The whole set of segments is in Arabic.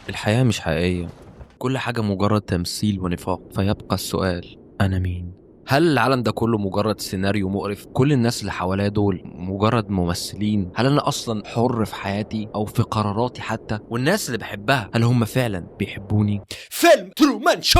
الحياة مش حقيقية. كل حاجة مجرد تمثيل ونفاق، فيبقى السؤال: أنا مين؟ هل العالم ده كله مجرد سيناريو مقرف؟ كل الناس اللي حواليا دول مجرد ممثلين؟ هل أنا أصلا حر في حياتي أو في قراراتي حتى؟ والناس اللي بحبها هل هم فعلا بيحبوني؟ فيلم ترومان شو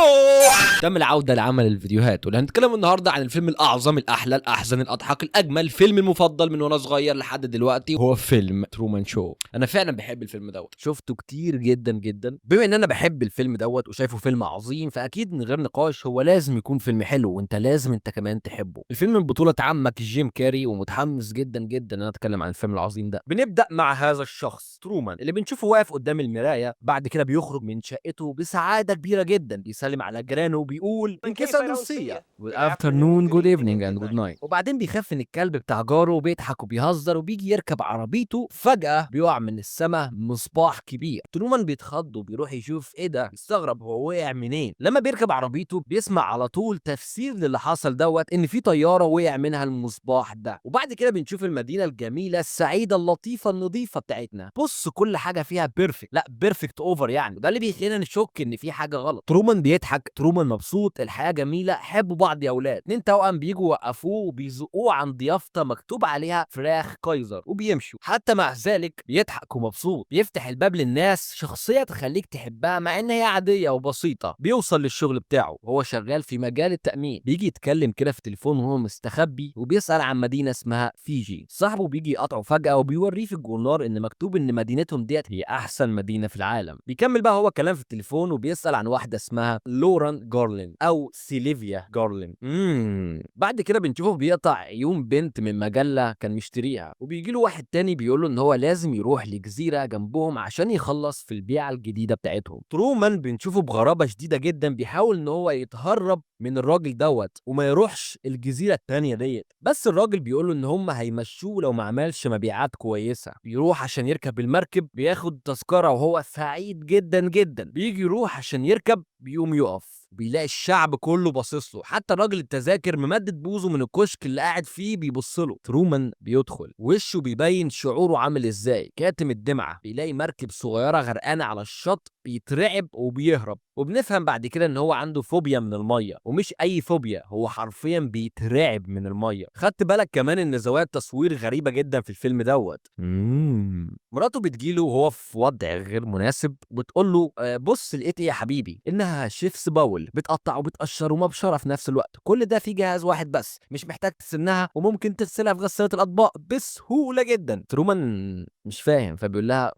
تم العودة لعمل الفيديوهات، وهنتكلم النهاردة عن الفيلم الأعظم الأحلى الأحزن الأضحك الأجمل، فيلم المفضل من وأنا صغير لحد دلوقتي، هو فيلم ترومان شو. أنا فعلا بحب الفيلم دوت، شفته كتير جدا جدا. بما إن أنا بحب الفيلم دوت وشايفه فيلم عظيم، فأكيد من غير نقاش هو لازم يكون فيلم حلو، وأنت لازم أنت كمان تحبه. الفيلم من بطولة عمك جيم كاري، ومتحمس جدا جدا إن أنا أتكلم عن الفيلم العظيم ده. بنبدأ مع هذا الشخص ترومان اللي بنشوفه واقف قدام المراية، بعد كده بيخرج من شقته بسعادة كبيرة جدا، بيسلم على جيرانه وبيقول إن كيس أندونسية Good afternoon, good evening and good night. وبعدين بيخاف من الكلب بتاع جاره وبيضحك وبيهزر وبيجي يركب عربيته، فجأة بيقع من السما مصباح كبير. ترومان بيتخض وبيروح يشوف ايه ده، بيستغرب هو وقع منين. لما بيركب عربيته بيسمع على طول تفسير للي حصل دوت، ان في طيارة وقع منها المصباح ده. وبعد كده بنشوف المدينة الجميلة السعيدة اللطيفة النظيفة بتاعتنا. بص كل حاجة فيها بيرفكت، لا بيرفكت اوفر يعني، وده اللي بيخلينا نشك ان في حاجة غلط. ترومان بيضحك، ترومان مبسوط، الحياة جميلة، حبوا بعض يا اولاد. اتنين توأم بيجوا يوقفوه وبيزقوه عند يافطة مكتوب عليها فراخ كايزر وبيمشوا. حتى مع ذلك بيضحك ومبسوط، بيفتح الباب للناس، شخصية تخليك تحبها مع ان هي عادية وبسيطة. بيوصل للشغل بتاعه وهو شغال في مجال التأمين، بيجي يتكلم كده في التليفون وهو مستخبي وبيسأل عن مدينة اسمها فيجي. صاحبه بيجي يقاطعه فجأة وبيوريه في الجورنال ان مكتوب ان مدينتهم ديت هي احسن مدينة في العالم. بيكمل بقى هو كلام في التليفون وبيسأل عن واحدة اسمها لوران جارلين او سيليفيا جارلين. بعد كده بنشوفه بيقطع عيون بنت من مجلة كان مشتريها، وبيجي له واحد تاني بيقول له ان هو لازم يروح لجزيرة جنبهم عشان يخلص في البيعة الجديدة بتاعتهم. ترومان بنشوفه بغرابة شديدة جدا بيحاول ان هو يتهرب من الراجل دوت وما يروحش الجزيرة التانية ديت، بس الراجل بيقول له ان هم هيمشوه لو ما عملش مبيعات كويسة. بيروح عشان يركب المركب، بياخد تذكرة وهو سعيد جدا جدا. بيجي يروح عشان يركب، بيقوم يقف، بيلاقي الشعب كله باصص له، حتى راجل التذاكر ممدد بوزه من الكشك اللي قاعد فيه بيبص له. ترومان بيدخل، وشه بيبين شعوره عامل ازاي، كاتم الدمعه. بيلاقي مركب صغيره غرقانه على الشط، بيترعب وبيهرب. وبنفهم بعد كده ان هو عنده فوبيا من الميه، ومش اي فوبيا، هو حرفيا بيترعب من الميه. خدت بالك كمان ان زوايا التصوير غريبه جدا في الفيلم دوت. مراته بتجيله وهو في وضع غير مناسب، بتقول له بص لقيت ايه يا حبيبي، انها شيفس باول بتقطع وبتقشر ومبشره في نفس الوقت، كل ده في جهاز واحد بس، مش محتاج تسنها وممكن تغسلها في غسالة الاطباق بسهوله جدا. ترومان مش فاهم، فبيقول لها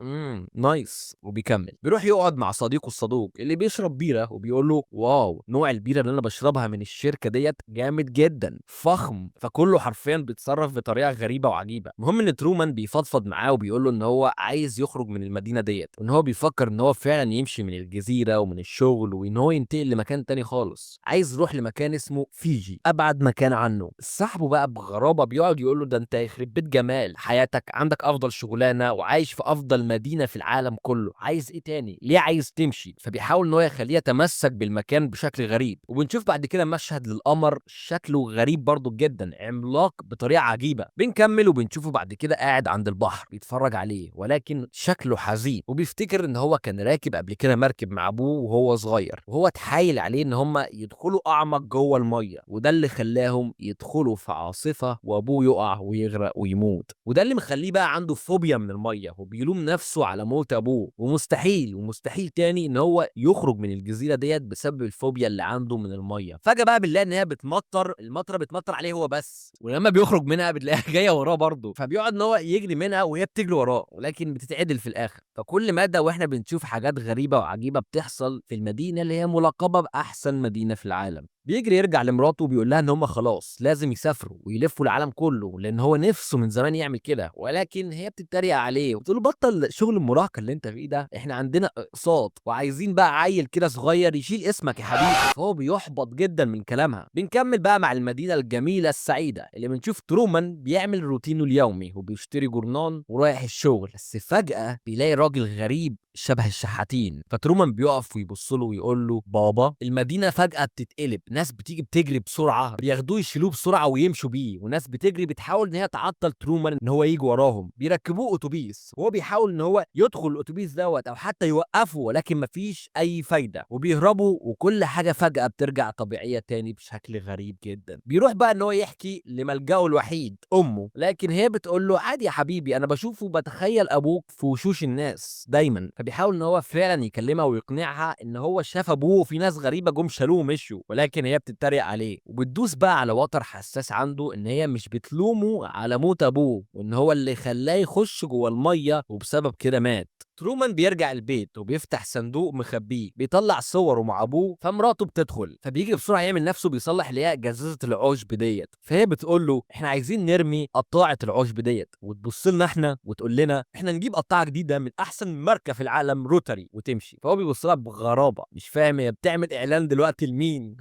نايس وبيكمل. بيروح يقعد مع صديقه الصدوق اللي بيشرب بيره، وبيقول له واو، نوع البيره اللي انا بشربها من الشركه ديت جامد جدا فخم. فكله حرفيا بيتصرف بطريقه غريبه وعجيبه. المهم ان ترومان بيفضفض معاه وبيقول له ان هو عايز يخرج من المدينه ديت، وان هو بيفكر ان هو فعلا يمشي من الجزيره ومن الشغل، وان هو ينتقل لمكان تاني خالص، عايز يروح لمكان اسمه فيجي، ابعد مكان عنه. صاحبه بقى بغرابه بيقعد يقول له ده انت يخرب بيت جمال حياتك، عندك افضل شغلانه وعايش في افضل مدينه في العالم كله، عايز ايه تاني؟ ليه عايز تمشي؟ فبيحاول ان هو يخليه يتمسك بالمكان بشكل غريب. وبنشوف بعد كده مشهد للقمر شكله غريب برضو جدا، عملاق بطريقه عجيبه. بنكمل وبنشوفه بعد كده قاعد عند البحر بيتفرج عليه، ولكن شكله حزين، وبيفتكر ان هو كان راكب قبل كده مركب مع ابوه وهو صغير، وهو اتحايل عليه ان هم يدخلوا اعمق جوه الميه، وده اللي خلاهم يدخلوا في عاصفه وابوه يقع ويغرق ويموت. وده اللي مخليه بقى عنده فوبيا من الميه، وبيلوم نفسه على موت ابوه، ومستحيل تاني ان هو يخرج من الجزيره ديت بسبب الفوبيا اللي عنده من الميه. فجاه بقى بنلاقي ان هي بتمطر، المطره بتمطر عليه هو بس، ولما بيخرج منها بتلاقيها جايه وراه برضه، فبيقعد ان هو يجري منها وهي بتجري وراه، ولكن بتتعدل في الاخر. فكل مدى واحنا بنشوف حاجات غريبه وعجيبه بتحصل في المدينه اللي هي ملقبه باحسن مدينه في العالم. بيجري يرجع لمراته وبيقول لها ان هم خلاص لازم يسافروا ويلفوا العالم كله، لان هو نفسه من زمان يعمل كده، ولكن هي بتتريق عليه وبتقول له بطل شغل المراهقه اللي انت فيه ده، احنا عندنا اقساط وعايزين بقى عيل كده صغير يشيل اسمك يا حبيبي. فهو بيحبط جدا من كلامها. بنكمل بقى مع المدينه الجميله السعيده اللي بنشوف ترومان بيعمل روتينه اليومي وبيشتري جورنان ورايح الشغل، بس فجاه بيلاقي راجل غريب شبه الشحاتين. فترومان بيقف ويبص له ويقول له بابا المدينه فجاه بتتقلب، ناس بتيجي بتجري بسرعه بياخدوه يشيلوه بسرعه ويمشوا بيه، وناس بتجري بتحاول ان هي تعطل ترومان ان هو يجي وراهم، بيركبوه اتوبيس وهو بيحاول ان هو يدخل الاتوبيس دوت او حتى يوقفه، ولكن مفيش اي فايده وبيهربوا، وكل حاجه فجاه بترجع طبيعيه تاني بشكل غريب جدا. بيروح بقى ان هو يحكي لملجأه الوحيد امه، لكن هي بتقول له عادي يا حبيبي انا بشوفه بتخيل ابوك في وشوش الناس دايما. فبيحاول ان هو فعلا يكلمها ويقنعها ان هو شاف ابوه وفي ناس غريبه جم شالوه ومشوا، ولكن هي بتتريق عليه وبتدوس بقى على وتر حساس عنده ان هي مش بتلومه على موت ابوه، وان هو اللي خلاه يخش جوه الميه وبسبب كده مات. ترومان بيرجع البيت وبيفتح صندوق مخبيه، بيطلع صوره مع ابوه، فمراته بتدخل فبيجي بسرعه يعمل نفسه بيصلح اللي هي جزازه العشب ديت. فهي بتقول له احنا عايزين نرمي قطاعه العشب ديت، وتبص لنا احنا وتقول لنا احنا نجيب قطاعه جديده من احسن ماركه في العالم روتري وتمشي. فهو بيبص لها بغرابه مش فاهم هي بتعمل اعلان دلوقتي لمين.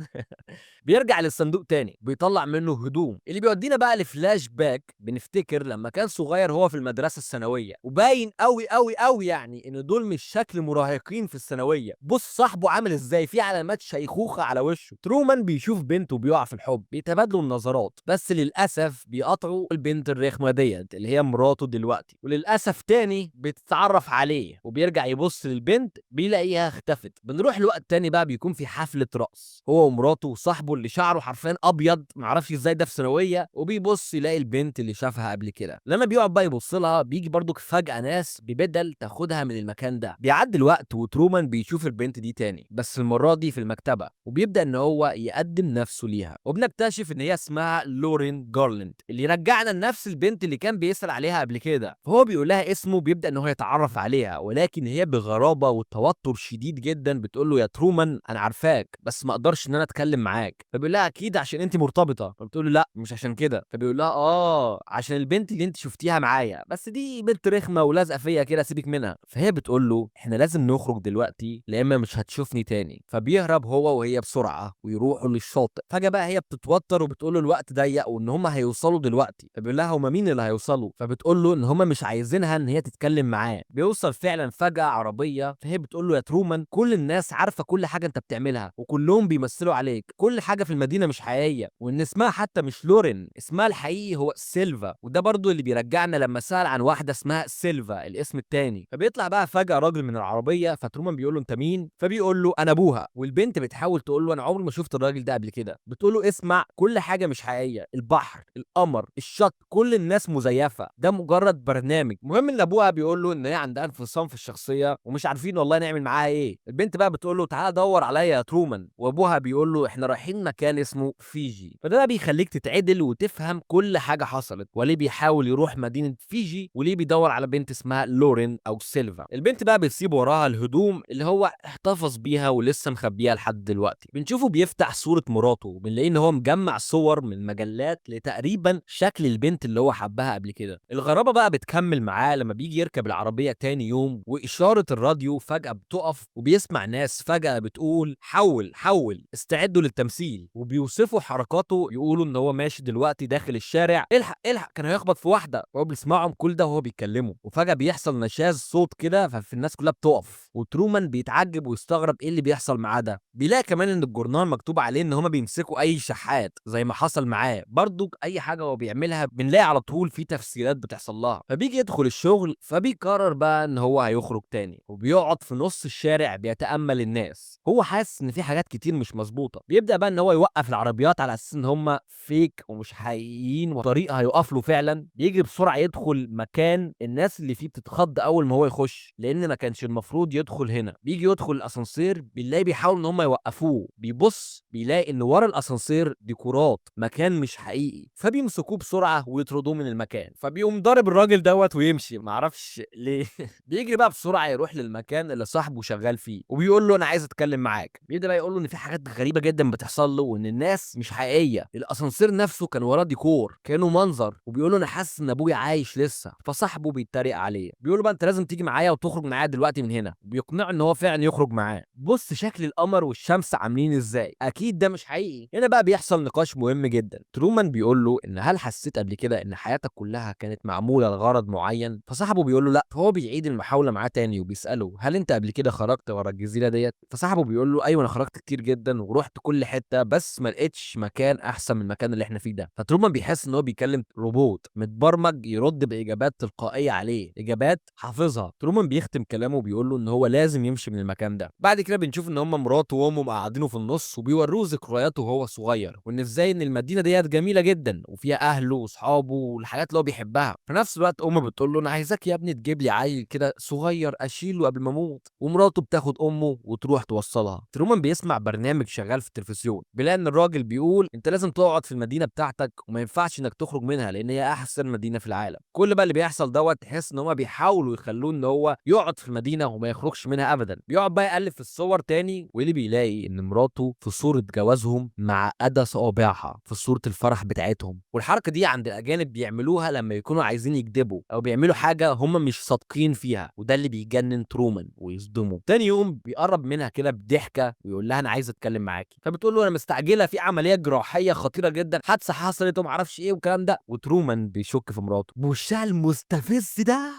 بيرجع للصندوق تاني بيطلع منه هدوم، اللي بيودينا بقى لفلاش باك. بنفتكر لما كان صغير هو في المدرسه الثانويه، وباين قوي قوي قوي يعني ان دول مش شكل مراهقين في الثانويه. بص صاحبه عامل ازاي، في علامات شيخوخه على وشه. ترومان بيشوف بنته بيقع في الحب، بيتبادلوا النظرات، بس للاسف بيقطعوا البنت الرخمه ديت اللي هي مراته دلوقتي، وللاسف تاني بتتعرف عليه وبيرجع يبص للبنت بيلاقيها اختفت. بنروح لوقت تاني بقى بيكون في حفله رقص، هو ومراته وصاحبه اللي شعره حرفيا ابيض معرفش ازاي ده في ثانويه، وبيبص يلاقي البنت اللي شافها قبل كده. لما بيقعد بقى يبص لها بيجي برضك فجاه ناس ببدل تاخدها من المكان ده. بيعدي الوقت وترومان بيشوف البنت دي تاني بس المره دي في المكتبه، وبيبدا ان هو يقدم نفسه ليها، وبنكتشف ان هي اسمها لورين جارلاند اللي رجعنا لنفس البنت اللي كان بيسأل عليها قبل كده. فهو بيقول لها اسمه، بيبدا ان هو يتعرف عليها، ولكن هي بغرابه وتوتر شديد جدا بتقول له يا ترومان انا عارفاك بس ما اقدرش ان انا اتكلم معاك. فبيقول لها اكيد عشان انت مرتبطه. فبتقول له لا مش عشان كده. فبيقول لها عشان البنت اللي انت شفتيها معايا، بس دي بنت رخمه ولازقه فيا كده سيبك منها. فهي بتقول له احنا لازم نخرج دلوقتي لا اما مش هتشوفني تاني. فبيهرب هو وهي بسرعه ويروحوا للشاطئ. فجاه بقى هي بتتوتر وبتقول له الوقت ضيق وان هم هيوصلوا دلوقتي. فبيقول لها هم مين اللي هيوصلوا؟ فبتقول له ان هم مش عايزينها ان هي تتكلم معاه. بيوصل فعلا فجاه عربيه، فهي بتقول له يا ترومان كل الناس عارفه كل حاجه انت بتعملها وكلهم بيمثلوا عليك، كل حاجه في المدينه مش حقيقيه، وان اسمها حتى مش لورين، اسمها الحقيقي هو سيلفا. وده برضو اللي بيرجعنا لما سأل عن واحده اسمها سيلفا الاسم التاني. فبيطلع بقى فجاه راجل من العربيه، فترومان بيقول له انت مين؟ فبيقول له انا ابوها. والبنت بتحاول تقول له انا عمري ما شفت الراجل ده قبل كده. بتقول له اسمع كل حاجه مش حقيقيه، البحر القمر الشط كل الناس مزيفه، ده مجرد برنامج. المهم ان ابوها بيقول له ان هي عندها انفصام في الشخصيه ومش عارفين والله نعمل معاها ايه. البنت بقى بتقول له تعالى دور عليا يا ترومان، وابوها بيقول له احنا رايحين مكان اسمه فيجي. فده بقى بيخليك تتعدل وتفهم كل حاجه حصلت، وليه بيحاول يروح مدينه فيجي، وليه بيدور على بنت اسمها لورين او سيلفا. البنت بقى بتسيب وراها الهدوم اللي هو احتفظ بيها ولسه مخبيها لحد دلوقتي. بنشوفه بيفتح صوره مراته، بنلاقيه ان هو مجمع صور من مجلات لتقريبا شكل البنت اللي هو حبها قبل كده. الغرابه بقى بتكمل معاه لما بيجي يركب العربيه تاني يوم، واشاره الراديو فجاه بتقف وبيسمع ناس فجاه بتقول حول حول استعدوا للتمثيل، وبيوصفوا حركاته يقولوا ان هو ماشي دلوقتي داخل الشارع الحق الحق كان هيخبط في واحده، وهو بيسمعهم كل ده وهو بيتكلموا. وفجاه بيحصل نشاز صوت كده ففي الناس كلها بتقف، وترومان بيتعجب ويستغرب ايه اللي بيحصل معاه ده. بيلاقي كمان ان الجورنال مكتوب عليه ان هما بيمسكوا اي شحات زي ما حصل معاه برضو، اي حاجه هو بيعملها بنلاقي على طول في تفسيرات بتحصل لها. فبيجي يدخل الشغل، فبيقرر بقى ان هو هيخرج تاني، وبيقعد في نص الشارع بيتامل الناس. هو حاسس ان في حاجات كتير مش مظبوطه. بيبدا بقى ان هو يوقف العربيات على اساس ان هم فيك ومش حقيقيين وطريقه هيقف له فعلا. بيجي بسرعه يدخل مكان الناس اللي فيه بتتخض اول ما هو يخش، لان ما كانش المفروض يدخل هنا. بيجي يدخل الاسانسير بيلاقي بيحاولوا ان هم يوقفوه، بيبص بيلاقي ان ورا الاسانسير ديكورات مكان مش حقيقي. فبيمسكوه بسرعه ويطردوه من المكان. فبيقوم ضارب الراجل دوت ويمشي معرفش ليه. بيجري بقى بسرعه يروح للمكان اللي صاحبه شغال فيه، وبيقول له انا عايز اتكلم معاك. بيبدا بقى يقول له ان في حاجات غريبه جدا بتحصل له، وان الناس مش حقيقيه. الاسانسير نفسه كان وراه ديكور كانه منظر، وبيقول له انا حاسس ان ابويا عايش لسه. فصاحبه بيتريق عليه بيقول له بقى انت لازم تيجي معايا وتخرج معايا دلوقتي من هنا. بيقنعه ان هو فعلا يخرج معاه. بص شكل القمر والشمس عاملين ازاي، اكيد ده مش حقيقي. هنا بقى بيحصل نقاش مهم جدا. ترومان بيقول له ان هل حسيت قبل كده ان حياتك كلها كانت معموله لغرض معين؟ فصاحبه بيقول له لا. فهو بيعيد المحاوله معاه تاني وبيساله هل انت قبل كده خرجت ورا الجزيره ديت؟ فصاحبه بيقول له ايوه انا خرجت كتير جدا ورحت كل حته، بس ما لقيتش مكان احسن من المكان اللي احنا فيه ده. فترومان بيحس ان هو بيكلم روبوت متبرمج يرد باجابات تلقائيه عليه، اجابات حافظها. ترومان بيختم كلامه وبيقول له ان هو لازم يمشي من المكان ده. بعد كده بنشوف ان هم مراته وامه مقعدينه في النص وبيوروه ذكرياته وهو صغير، وان ازاي ان المدينه ديت جميله جدا وفيها اهله واصحابه والحاجات اللي هو بيحبها. في نفس الوقت امه بتقول له انا عايزاك يا ابني تجيب لي عيل كده صغير اشيله قبل ما اموت. ومراته بتاخد امه وتروح توصلها. ترومان بيسمع برنامج شغال في التلفزيون، بيلاقي ان الراجل بيقول انت لازم تقعد في المدينه بتاعتك وما ينفعش انك تخرج منها لان هي احسن مدينه في العالم. كل بقى اللي بيحصل دوت تحس ان هم بيحاولوا يخلوه ان هو يقعد في المدينه وما يخرجش منها ابدا. بيقعد بقى يقلب في الصور تاني، واللي بيلاقي ان مراته في صوره جوازهم معقده صوابعها في صوره الفرح بتاعتهم. والحركه دي عند الاجانب بيعملوها لما يكونوا عايزين يكذبوا او بيعملوا حاجه هم مش صادقين فيها، وده اللي بيجنن ترومان ويصدمه. تاني يوم بيقرب منها كده بضحكه ويقول لها انا عايز اتكلم معاكي. فبتقول له انا مستعجله في عمليه جراحيه خطيره جدا، حادثه حصلت وما اعرفش ايه والكلام ده. وترومان بيشك في مراته بوشها المستفز ده.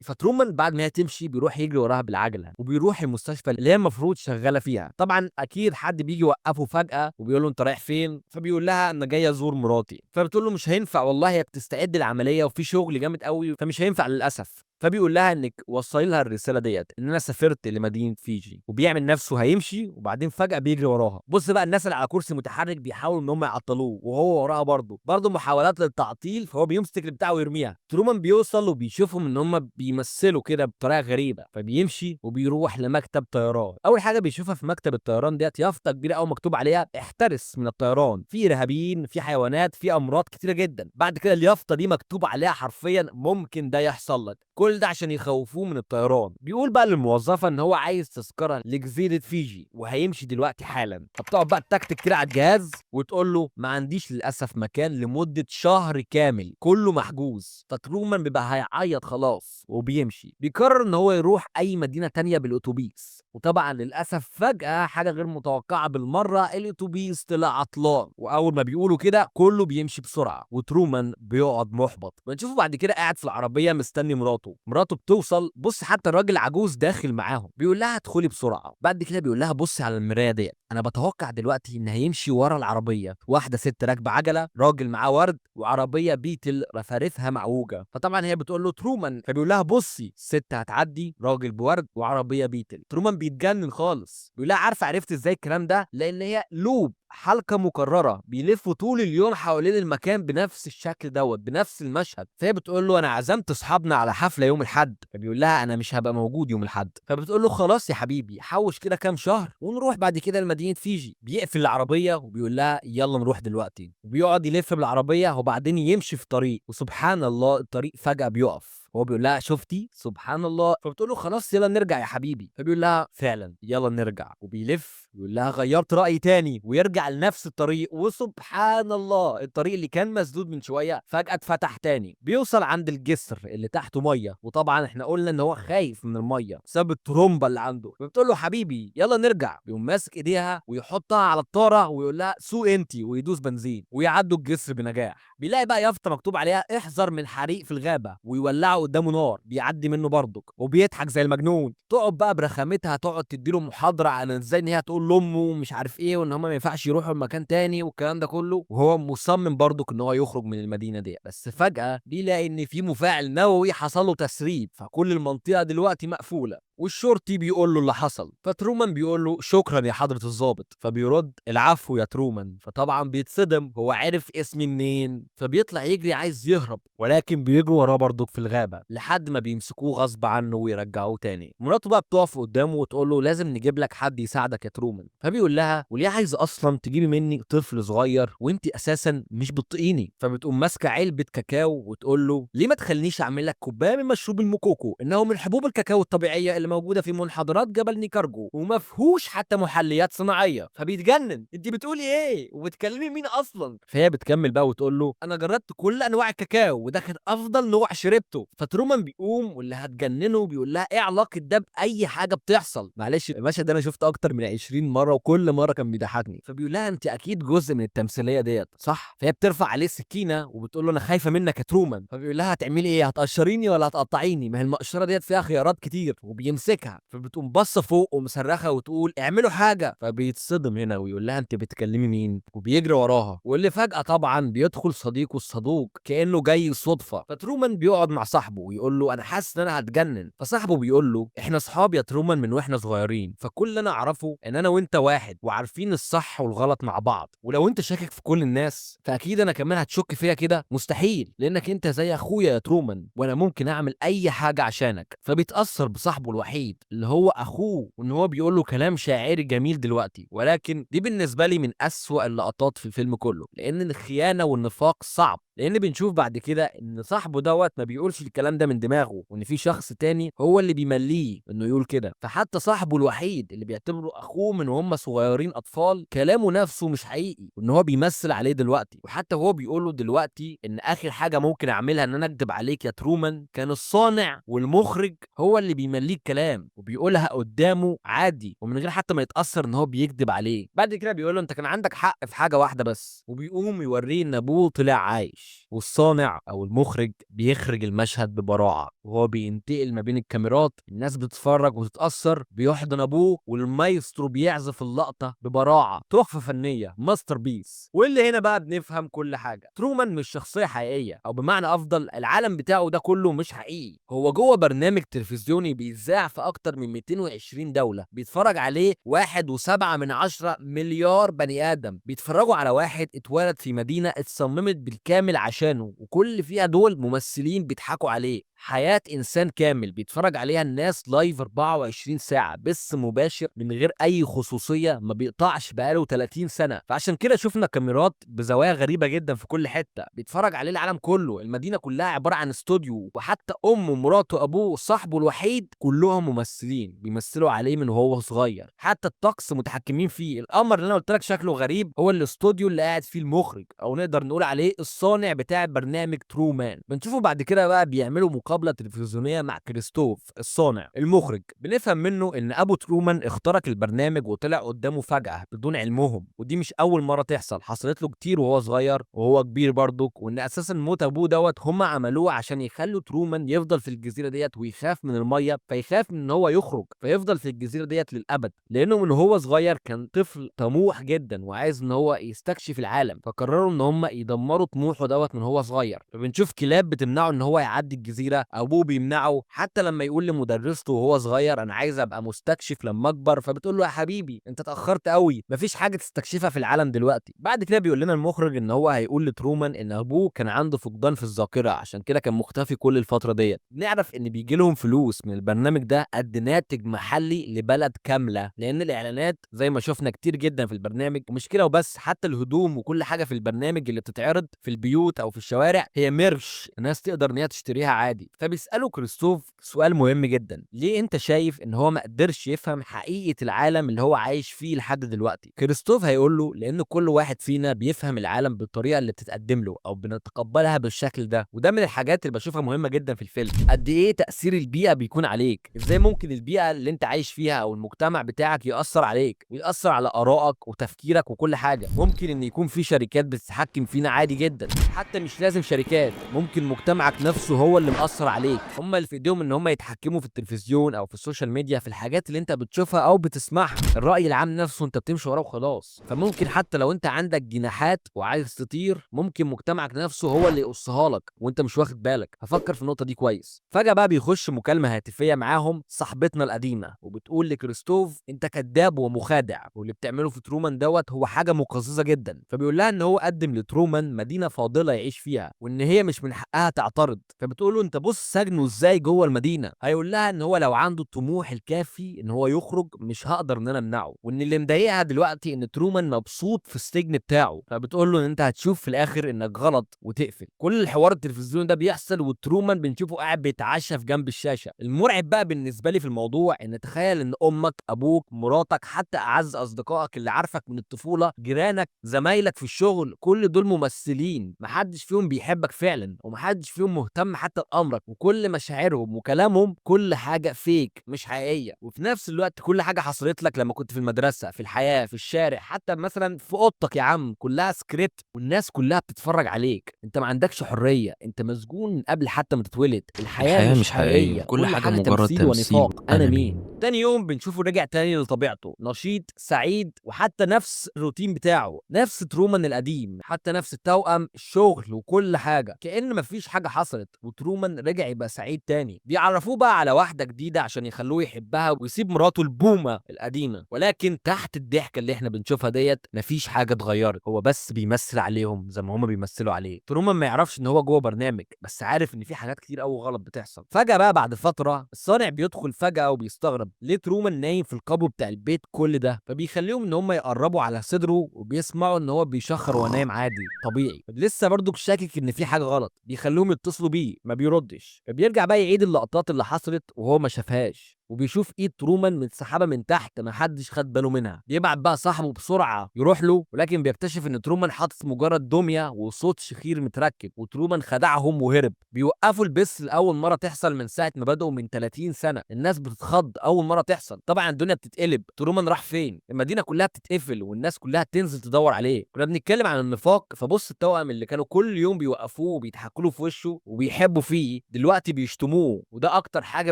فترومان بعد ما هي تمشي بيروح يجري وراها بالعجله وبيروح المستشفى اللي هي المفروض شغاله فيها. طبعا اكيد حد بيجي يوقفه فجاه وبيقول له انت رايح فين؟ فبيقول لها انا جاي ازور مراتي. فبتقول له مش هينفع والله، هي بتستعد العمليه وفي شغل جامد قوي فمش هينفع للاسف. فبيقول لها انك وصلي لها الرساله ديت ان انا سافرت لمدينه فيجي. وبيعمل نفسه هيمشي وبعدين فجاه بيجري وراها. بص بقى الناس اللي على كرسي متحرك بيحاولوا ان هم يعطلوه وهو وراها برضه محاولات للتعطيل، فهو بيمسك اللي بتاعه ويرميها. ترومان بيوصل وبيشوفهم ان هم بيمثلوا كده بطريقه غريبه، فبيمشي وبيروح لمكتب طيران. اول حاجه بيشوفها في مكتب الطيران ديت يافطه كبيره قوي مكتوب عليها احترس من الطيران، في ارهابيين، في حيوانات، في امراض كتيره جدا. بعد كده اليافطه دي مكتوب عليها حرفيا ممكن ده يحصل لك، كل ده عشان يخوفوه من الطيران. بيقول بقى للموظفه ان هو عايز تذكره لجزيره فيجي وهيمشي دلوقتي حالا. فبتقعد بقى تكتك كده على الجهاز وتقول له ما عنديش للاسف مكان لمده شهر كامل، كله محجوز. فترومان بيبقى هيعيط خلاص وبيمشي. بيقرر ان هو يروح اي مدينه تانية بالاتوبيس، وطبعا للاسف فجاه حاجه غير متوقعه بالمره، الاتوبيس طلع عطلان. واول ما بيقولوا كده كله بيمشي بسرعه وترومان بيقعد محبط. بنشوفه بعد كده قاعد في العربيه مستني مراته بتوصل. بص حتى الراجل عجوز داخل معاهم بيقول لها ادخلي بسرعه. بعد كده بيقول لها بصي على المرايه ديت، انا بتوقع دلوقتي ان هيمشي ورا العربيه واحده ست راكبه عجله، راجل معاه ورد، وعربيه بيتل رفارفها معوجه. فطبعا هي بتقول له ترومان، فبيقول لها بصي ست هتعدي، راجل بورد وعربيه بيتل. ترومان بيتجنن خالص بيقول لها عارفه عرفت ازاي الكلام ده؟ لان هي لوب حلقه مكرره بيلفوا طول اليوم حوالين المكان بنفس الشكل دوت بنفس المشهد. فهي بتقول له انا عزمت اصحابنا على حفله يوم الاحد. فبيقول لها انا مش هبقى موجود يوم الاحد. فبتقول له خلاص يا حبيبي حوش كده كام شهر ونروح بعد كده لمدينه فيجي. بيقفل العربيه وبيقول لها يلا نروح دلوقتي، وبيقعد يلف بالعربيه وبعدين يمشي في طريق، وسبحان الله الطريق فجاه بيقف. هو بيقول لها شفتي سبحان الله. فبتقول له خلاص يلا نرجع يا حبيبي. فبيقول لها فعلا يلا نرجع. وبيلف يقول لها غيرت رأيي تاني ويرجع لنفس الطريق. وسبحان الله الطريق اللي كان مسدود من شويه فجأة اتفتح تاني. بيوصل عند الجسر اللي تحته ميه، وطبعا احنا قلنا ان هو خايف من الميه بسبب الترومبه اللي عنده. فبتقول له حبيبي يلا نرجع. بيقوم ماسك ايديها ويحطها على الطاره ويقول لها سوق انتي، ويدوس بنزين ويعدوا الجسر بنجاح. بيلاقي بقى يافطه مكتوب عليها احذر من حريق في الغابه، ويولعوا قدامه نار بيعدي منه برضك، وبيضحك زي المجنون. تقعد بقى برخامتها تقعد تديله محاضره عن ازاي ان هي تقول لامه ومش عارف ايه، وان هم ما ينفعش يروحوا لمكان تاني والكلام ده كله. وهو مصمم برضك ان هو يخرج من المدينه دي. بس فجاه بيلاقي ان في مفاعل نووي حصل له تسريب، فكل المنطقه دلوقتي مقفوله. والشرطي بيقول له اللي حصل. فترومان بيقول له شكرا يا حضرة الضابط. فبيرد العفو يا ترومان. فطبعا بيتصدم، هو عرف اسمي منين؟ فبيطلع يجري عايز يهرب، ولكن بيجروا وراه برضك في الغابة لحد ما بيمسكوه غصب عنه ويرجعوه تاني. مراته بقى بتقف قدامه وتقول له لازم نجيب لك حد يساعدك يا ترومان. فبيقول لها وليه عايز اصلا تجيبي مني طفل صغير وانت اساسا مش بتطيقيني؟ فبتقوم ماسكه علبه كاكاو وتقول له ليه ما تخلينيش اعمل لك كوبايه من مشروب الموكوكو، انه من حبوب الكاكاو الطبيعيه اللي اللي موجوده في منحدرات جبل نيكارجو وما فيهوش حتى محليات صناعيه. فبيتجنن، انت بتقولي ايه وبتكلمي مين اصلا؟ فهي بتكمل بقى وتقول له انا جربت كل انواع الكاكاو وده كان افضل نوع شربته. فترومان بيقوم واللي هتجننه بيقول لها ايه علاقه ده باي حاجه بتحصل؟ معلش المشهد ده انا شفته اكتر من 20 مره وكل مره كان بيضحكني. فبيقول لها انت اكيد جزء من التمثيليه ديت صح؟ فهي بترفع عليه سكينه وبتقول له انا خايفه منك يا ترومان. فبيقول لها هتعملي ايه؟ هتقشريني ولا هتقطعيني؟ ما هي المقشره ديت فيها خيارات كتير. وبيمسكها فبتقوم باصه فوق ومصرخه وتقول اعملوا حاجه. فبيتصدم هنا ويقول لها انت بتكلمي مين؟ وبيجري وراها. واللي فجاه طبعا بيدخل صديقه الصدوق كانه جاي صدفه. فترومان بيقعد مع صاحبه ويقول له انا حاسس ان انا هتجنن. فصاحبه بيقول له احنا اصحاب يا ترومان من واحنا صغيرين، فكل اللي انا اعرفه ان انا وانت واحد وعارفين الصح والغلط مع بعض، ولو انت شاكك في كل الناس فاكيد انا كمان هتشك فيا كده؟ مستحيل، لانك انت زي اخويا يا ترومان وانا ممكن اعمل اي حاجه عشانك. فبيتاثر بصاحبه الوحيد اللي هو اخوه وان هو بيقول له كلام شاعري جميل دلوقتي. ولكن دي بالنسبه لي من اسوأ اللقطات في الفيلم كله، لان الخيانه والنفاق صعب، لان بنشوف بعد كده ان صاحبه دوت ما بيقولش الكلام ده من دماغه وان في شخص تاني هو اللي بيمليه انه يقول كده. فحتى صاحبه الوحيد اللي بيعتبره اخوه من وهم صغيرين اطفال كلامه نفسه مش حقيقي وان هو بيمثل عليه دلوقتي. وحتى هو بيقول له دلوقتي ان اخر حاجه ممكن اعملها ان انا اكدب عليك يا ترومان، كان الصانع والمخرج هو اللي بيمليه الكلام وبيقولها قدامه عادي ومن غير حتى ما يتاثر ان هو بيكدب عليه. بعد كده بيقول له انت كان عندك حق في حاجه واحده بس، وبيقوم يوريه ان ابوه طلع عايش. والصانع او المخرج بيخرج المشهد ببراعه وهو بينتقل ما بين الكاميرات، الناس بتتفرج وتتاثر، بيحضن ابوه والمايسترو بيعزف اللقطه ببراعه. تحفه فنيه، ماستر بيس. واللي هنا بقى بنفهم كل حاجه، ترومان مش شخصيه حقيقيه، او بمعنى افضل العالم بتاعه ده كله مش حقيقي. هو جوه برنامج تلفزيوني بيذاع في اكتر من 220 دوله، بيتفرج عليه 1.7 مليار بني ادم. بيتفرجوا على واحد اتولد في مدينه اتصممت بالكامل عشانه، وكل اللي فيها دول ممثلين بيضحكوا عليه. حياة إنسان كامل بيتفرج عليها الناس لايف 24 ساعة بث مباشر من غير أي خصوصية، ما بيقطعش بقاله 30 سنة. فعشان كده شفنا كاميرات بزوايا غريبة جدا في كل حتة بيتفرج عليه العالم كله. المدينة كلها عبارة عن استوديو، وحتى أمه ومراته وأبوه وصاحبه الوحيد كلهم ممثلين بيمثلوا عليه من وهو صغير. حتى الطقس متحكمين فيه. القمر اللي أنا قلت لك شكله غريب هو الاستوديو اللي قاعد فيه المخرج، أو نقدر نقول عليه الصانع بتاع برنامج ترومان. بنشوفه بعد كده بقى بيعملوا مقابلة تلفزيونية مع كريستوف الصانع المخرج، بنفهم منه ان ابو ترومان اخترق البرنامج وطلع قدامه فجأة بدون علمهم، ودي مش اول مرة تحصل، حصلت له كتير وهو صغير وهو كبير برضك. وان اساسا موت ابوه دوت هم عملوه عشان يخلوا ترومان يفضل في الجزيرة ديت ويخاف من المية، فيخاف من ان هو يخرج فيفضل في الجزيرة ديت للابد، لانه من هو صغير كان طفل طموح جدا وعايز ان هو يستكشف العالم، فقرروا ان هم يدمروا طموحه دوت من هو صغير. فبنشوف كلاب بتمنعه ان هو يعدي الجزيرة، ابوه بيمنعه، حتى لما يقول لمدرسته وهو صغير انا عايز ابقى مستكشف لما اكبر، فبتقول له يا حبيبي انت اتاخرت قوي، مفيش حاجه تستكشفها في العالم دلوقتي. بعد كده بيقول لنا المخرج ان هو هيقول لترومان ان ابوه كان عنده فقدان في الذاكره عشان كده كان مختفي كل الفتره ديت. نعرف ان بيجي لهم فلوس من البرنامج ده قد ناتج محلي لبلد كامله، لان الاعلانات زي ما شفنا كتير جدا في البرنامج. ومش كده وبس، حتى الهدوم وكل حاجه في البرنامج اللي بتتعرض في البيوت او في الشوارع هي ميرش، الناس تقدر ان هي تشتريها عادي. فبيسالوا كريستوف سؤال مهم جدا، ليه انت شايف ان هو ما قدرش يفهم حقيقه العالم اللي هو عايش فيه لحد دلوقتي؟ كريستوف هيقول له لان كل واحد فينا بيفهم العالم بالطريقه اللي بتتقدم له او بنتقبلها بالشكل ده، وده من الحاجات اللي بشوفها مهمه جدا في الفيلم. قد ايه تاثير البيئه بيكون عليك، ازاي ممكن البيئه اللي انت عايش فيها او المجتمع بتاعك ياثر عليك ويأثر على ارائك وتفكيرك وكل حاجه. ممكن ان يكون في شركات بتتحكم فينا عادي جدا، حتى مش لازم شركات، ممكن مجتمعك نفسه هو اللي مأثر عليك، هم اللي في ايديهم ان هم يتحكموا في التلفزيون او في السوشيال ميديا في الحاجات اللي انت بتشوفها او بتسمعها. الرأي العام نفسه انت بتمشي وراه وخلاص. فممكن حتى لو انت عندك جناحات وعايز تطير، ممكن مجتمعك نفسه هو اللي يقصها لك وانت مش واخد بالك. هفكر في النقطة دي كويس. فجأة بقى بيخش مكالمة هاتفية معاهم صاحبتنا القديمة، وبتقول لكريستوف انت كذاب ومخادع، واللي بتعمله في ترومان دوت هو حاجة مقززة جدا. فبيقول لها ان هو قدم لترومان مدينة فاضلة يعيش فيها وان هي مش من حقها تعترض. فبتقول له انت تبص سجنه ازاي جوه المدينه. هيقول لها ان هو لو عنده الطموح الكافي ان هو يخرج مش هقدر ان انا امنعه، وان اللي مضايقها دلوقتي ان ترومان مبسوط في السجن بتاعه. فبتقول له ان انت هتشوف في الاخر انك غلط وتقفل. كل الحوار التلفزيوني ده بيحصل وترومان بنشوفه قاعد بيتعشى في جنب الشاشه. المرعب بقى بالنسبه لي في الموضوع ان تخيل ان امك، ابوك، مراتك، حتى اعز اصدقائك اللي عارفك من الطفوله، جيرانك، زمايلك في الشغل، كل دول ممثلين، محدش فيهم بيحبك فعلا ومحدش فيهم مهتم حتى بامرك، وكل مشاعرهم وكلامهم كل حاجه فيك مش حقيقيه. وفي نفس الوقت كل حاجه حصلت لك لما كنت في المدرسه، في الحياه، في الشارع، حتى مثلا في اوضتك يا عم، كلها سكريبت والناس كلها بتتفرج عليك. انت ما عندكش حريه، انت مسجون من قبل حتى ما تتولد. الحياه الحياة مش مش حقيقية، حقيقيه، كل كل حاجة حاجه مجرد تمثيل تمثيل. ونفاق. انا أنا مين؟ مين؟ تاني يوم بنشوفه رجع تاني لطبيعته، نشيط سعيد، وحتى نفس الروتين بتاعه، نفس ترومان القديم، حتى نفس التوأم، الشغل وكل حاجه كأن مفيش حاجه حصلت. وترومان رجع يبقى سعيد تاني. بيعرفوه بقى على واحده جديده عشان يخلوه يحبها ويسيب مراته البومه القديمه، ولكن تحت الضحكه اللي احنا بنشوفها ديت مفيش حاجه اتغيرت، هو بس بيمثل عليهم زي ما هما بيمثلوا عليه. ترومان ما يعرفش ان هو جوه برنامج، بس عارف ان في حاجات كتير قوي غلط بتحصل. فجاه بقى بعد فتره الصانع بيدخل فجاه وبيستغرب ليه ترومان نايم في القبو بتاع البيت كل ده، فبيخليهم ان هم يقربوا على صدره وبيسمعوا ان هو بيشخر وهو نايم عادي طبيعي. لسه برضو شاكك ان في حاجه غلط، بيخليهم يتصلوا بيه ما بيردش، فبيرجع بقى يعيد اللقطات اللي حصلت وهو ما شافهاش، وبيشوف ايد ترومان متسحبه من تحت ما حدش خد باله منها. بيبعت بقى صاحبه بسرعه يروح له، ولكن بيكتشف ان ترومان حاطط مجرد دميه وصوت شخير متركب، وترومان خدعهم وهرب. بيوقفوا البث لاول مره تحصل من ساعه ما بدأوا من 30 سنه. الناس بتتخض اول مره تحصل، طبعا الدنيا بتتقلب. ترومان راح فين؟ المدينه كلها بتتقفل والناس كلها تنزل تدور عليه. كنا بنتكلم عن النفاق، فبص التوأم اللي كانوا كل يوم بيوقفوه وبيضحكوا له في وشه وبيحبوا فيه دلوقتي بيشتموه. وده اكتر حاجه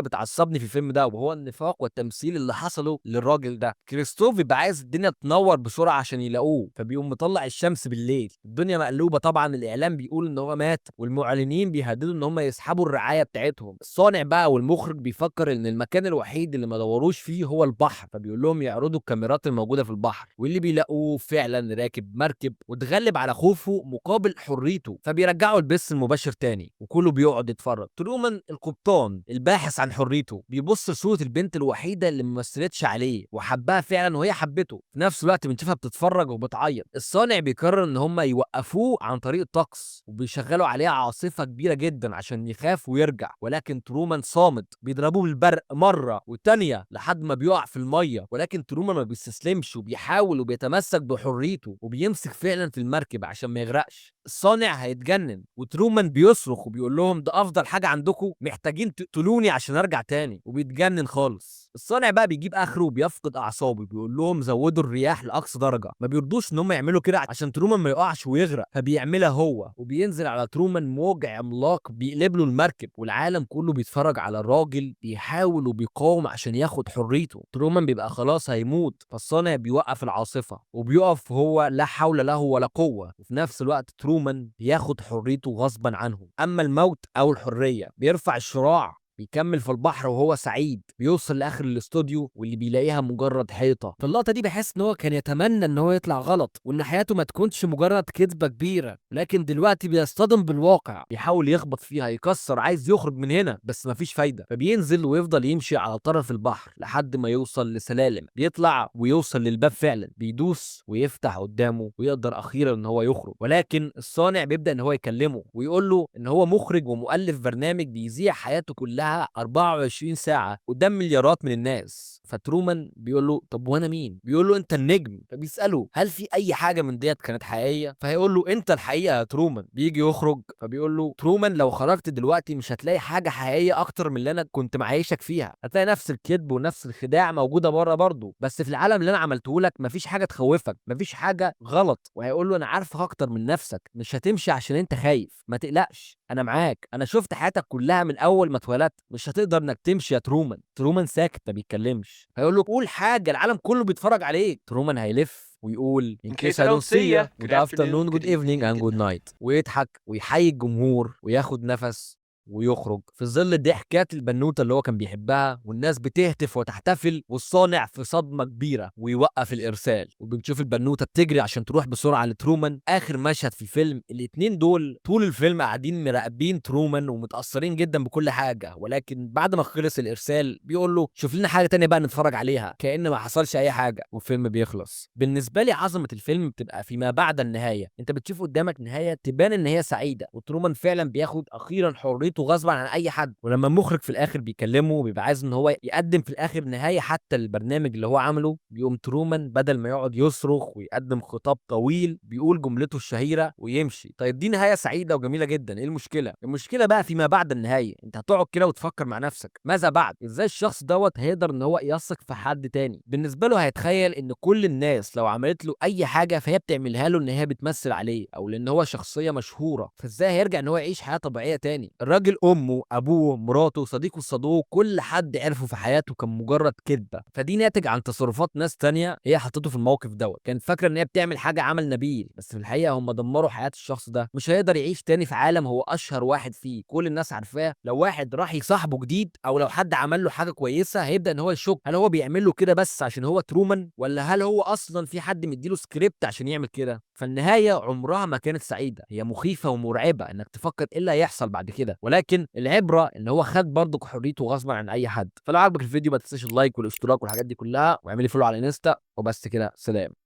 بتعصبني في الفيلم ده، وهو النفاق والتمثيل اللي حصلوا للراجل ده. كريستوف بيبقى عايز الدنيا تنور بسرعه عشان يلاقوه، فبيقوم مطلع الشمس بالليل. الدنيا مقلوبه طبعا، الاعلام بيقول ان هو مات، والمعلنين بيهددوا ان هم يسحبوا الرعايه بتاعتهم. الصانع بقى والمخرج بيفكر ان المكان الوحيد اللي ما دوروش فيه هو البحر، فبيقول لهم يعرضوا الكاميرات الموجوده في البحر، واللي بيلاقوه فعلا راكب مركب وتغلب على خوفه مقابل حريته، فبيرجعوا البث المباشر تاني وكله بيقعد يتفرج. ترومان القبطان الباحث عن حريته بيبص لصوره البنت الوحيده اللي ما مثلتش عليه وحبها فعلا وهي حبته، في نفس الوقت بنشوفها بتتفرج وبتعيط. الصانع بيقرر ان هم يوقفوه عن طريق الطقس، وبيشغلوا عليه عاصفه كبيره جدا عشان يخاف ويرجع، ولكن ترومان صامت. بيضربوه بالبرق مره والتانيه لحد ما بيقع في الميه، ولكن ترومان ما بيستسلمش وبيحاول وبيتمسك بحريته وبيمسك فعلا في المركب عشان ما يغرقش. الصانع هيتجنن وترومان بيصرخ وبيقول لهم ده افضل حاجه عندكم، محتاجين تقتلوني عشان ارجع تاني، وبيتجنن خالص. الصانع بقى بيجيب اخره وبيفقد اعصابه، بيقول لهم زودوا الرياح لاقصى درجه. ما بيرضوش ان هم يعملوا كده عشان ترومان ما يقعش ويغرق، فبيعملها هو، وبينزل على ترومان موج عملاق بيقلب له المركب، والعالم كله بيتفرج على الراجل بيحاول وبيقاوم عشان ياخد حريته. ترومان بيبقى خلاص هيموت، فالصانع بيوقف العاصفه وبيقف هو لا حول له ولا قوه، وفي نفس الوقت ترومان بياخد حريته غصبا عنه. اما الموت او الحريه بيرفع الشراع، بيكمل في البحر وهو سعيد، بيوصل لاخر الاستوديو واللي بيلاقيها مجرد حيطه. في اللقطه دي بحس ان هو كان يتمنى ان هو يطلع غلط وان حياته ما تكونش مجرد كذبه كبيره، لكن دلوقتي بيصطدم بالواقع، بيحاول يخبط فيها يكسر، عايز يخرج من هنا بس مفيش فايده، فبينزل ويفضل يمشي على طرف البحر لحد ما يوصل لسلالم، بيطلع ويوصل للباب فعلا، بيدوس ويفتح قدامه ويقدر اخيرا ان هو يخرج. ولكن الصانع بيبدا ان هو يكلمه ويقول له ان هو مخرج ومؤلف برنامج بيذيع حياته كلها 24 ساعة قدام مليارات من الناس. فترومان بيقول له طب وانا مين؟ بيقول له انت النجم. فبيسأله هل في اي حاجة من ديت كانت حقيقية؟ فهيقول له انت الحقيقة يا ترومان. بيجي يخرج، فبيقول له ترومان لو خرجت دلوقتي مش هتلاقي حاجة حقيقية اكتر من اللي انا كنت معيشك فيها، هتلاقي نفس الكذب ونفس الخداع موجودة بره برضه، بس في العالم اللي انا عملته لك مفيش حاجة تخوفك، مفيش حاجة غلط. وهيقول له انا عارفك اكتر من نفسك، مش هتمشي عشان انت خايف، ما تقلقش انا معاك، انا شفت حياتك كلها من اول ما اتولدت، مش هتقدر انك تمشي يا ترومان. ترومان ساكت ما بيتكلمش. هيقول له قول حاجه، العالم كله بيتفرج عليك. ترومان هيلف ويقول in case I don't see you good afternoon good evening and good night، ويضحك ويحيي الجمهور وياخد نفس ويخرج في ظل ضحكات البنوته اللي هو كان بيحبها، والناس بتهتف وتحتفل، والصانع في صدمه كبيره ويوقف الارسال. وبنشوف البنوته بتجري عشان تروح بسرعه لترومان. اخر مشهد في الفيلم، الاتنين دول طول الفيلم قاعدين مراقبين ترومان ومتاثرين جدا بكل حاجه، ولكن بعد ما خلص الارسال بيقول له شوف لنا حاجه تانية بقى نتفرج عليها، كأن ما حصلش اي حاجه، والفيلم بيخلص. بالنسبه لي عظمه الفيلم بتبقى فيما بعد النهايه. انت بتشوف قدامك نهايه تبان ان هي سعيده، وترومان فعلا بياخد اخيرا حريته غصبا عن اي حد. ولما المخرج في الاخر بيكلمه وبيبقى عايز ان هو يقدم في الاخر نهايه حتى للبرنامج اللي هو عمله، بيقوم ترومان بدل ما يقعد يصرخ ويقدم خطاب طويل بيقول جملته الشهيره ويمشي. طيب دي نهايه سعيده وجميله جدا، ايه المشكله؟ المشكله بقى فيما بعد النهايه. انت هتقعد كده وتفكر مع نفسك ماذا بعد؟ ازاي الشخص دوت هيقدر ان هو يثق في حد تاني؟ بالنسبه له هيتخيل ان كل الناس لو عملت له اي حاجه فهي بتعملها له ان هي بتمثل عليه، او لان هو شخصيه مشهوره، فازاي هيرجع ان هو يعيش حياه طبيعيه تاني؟ الراجل امه، ابوه، مراته، صديقه الصدوق، كل حد عرفه في حياته كان مجرد كذبه. فدي ناتج عن تصرفات ناس تانية هي حطته في الموقف دوت. كانت فاكره ان هي بتعمل حاجه عمل نبيل، بس في الحقيقه هم دمروا حياه الشخص ده. مش هيقدر يعيش تاني في عالم هو اشهر واحد فيه، كل الناس عارفاه. لو واحد راح يصاحبه جديد، او لو حد عمل له حاجه كويسه، هيبدا ان هو يشك هل هو بيعمل له كده بس عشان هو ترومان، ولا هل هو اصلا في حد مديله سكريبت عشان يعمل كده. فالنهايه عمرها ما كانت سعيده، هي مخيفه ومرعبه انك تفكر ايه اللي هيحصل بعد كده، ولكن العبره ان هو خد برضه حريته غصبا عن اي حد. فلو عجبك الفيديو ما تنساش اللايك والاشتراك والحاجات دي كلها، واعملي فولو على الانستا. وبس كده، سلام.